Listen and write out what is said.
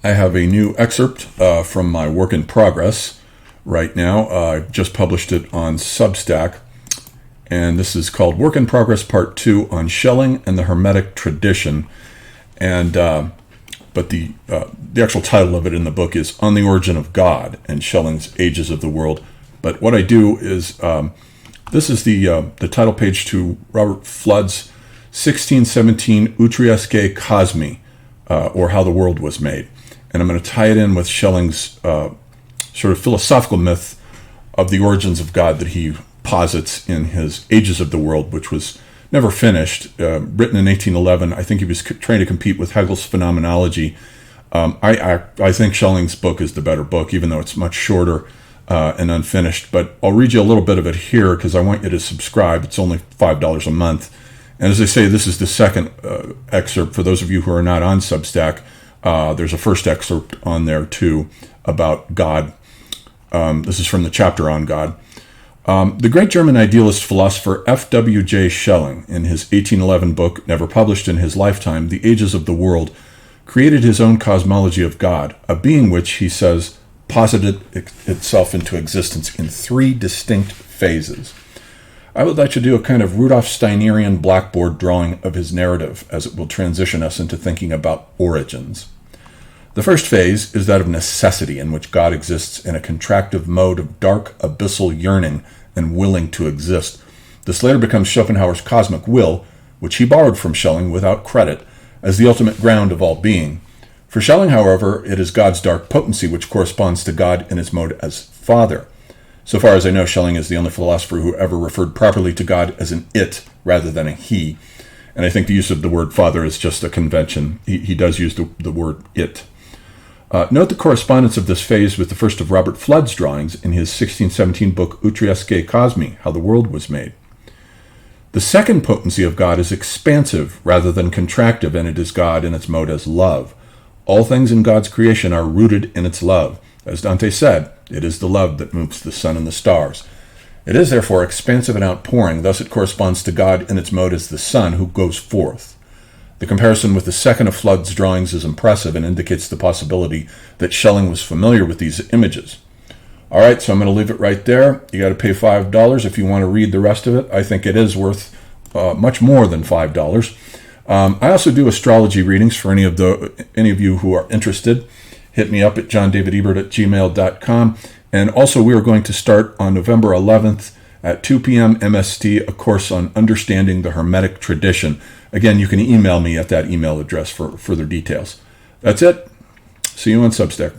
I have a new excerpt from my work in progress right now. I've just published it on Substack, and this is called Work in Progress Part 2 on Schelling and the Hermetic Tradition. And but the actual title of it in the book is On the Origin of God and Schelling's Ages of the World. But what I do is, this is the title page to Robert Flood's 1617 Utriusque Cosmi, or How the World Was Made. And I'm going to tie it in with Schelling's sort of philosophical myth of the origins of God that he posits in his Ages of the World, which was never finished, written in 1811. I think he was trying to compete with Hegel's Phenomenology. I think Schelling's book is the better book, even though it's much shorter and unfinished. But I'll read you a little bit of it here because I want you to subscribe. It's only $5 a month. And as I say, this is the second excerpt. For those of you who are not on Substack, there's a first excerpt on there too about God. This is from the chapter on God. The great German idealist philosopher F.W.J. Schelling, in his 1811 book, never published in his lifetime, The Ages of the World, created his own cosmology of God, a being which, he says, posited itself into existence in three distinct phases. I would like to do a kind of Rudolf Steinerian blackboard drawing of his narrative, as it will transition us into thinking about origins. The first phase is that of necessity, in which God exists in a contractive mode of dark, abyssal yearning and willing to exist. This later becomes Schopenhauer's cosmic will, which he borrowed from Schelling without credit, as the ultimate ground of all being. For Schelling, however, it is God's dark potency which corresponds to God in its mode as Father. So far as I know, Schelling is the only philosopher who ever referred properly to God as an it rather than a he. And I think the use of the word Father is just a convention. He does use the word it. Note the correspondence of this phase with the first of Robert Flood's drawings in his 1617 book Utriusque Cosmi, How the World Was Made. The second potency of God is expansive rather than contractive, and it is God in its mode as love. All things in God's creation are rooted in its love. As Dante said, it is the love that moves the sun and the stars. It is therefore expansive and outpouring, thus it corresponds to God in its mode as the sun who goes forth. The comparison with the second of Flood's drawings is impressive and indicates the possibility that Schelling was familiar with these images. All right, so I'm going to leave it right there. You got to pay $5 if you want to read the rest of it. I think it is worth much more than $5. I also do astrology readings for any of you who are interested. Hit me up at johndavidebert@gmail.com. And also, we are going to start on November 11th at 2 p.m. MST, a course on understanding the Hermetic tradition. Again, you can email me at that email address for further details. That's it. See you on Substack.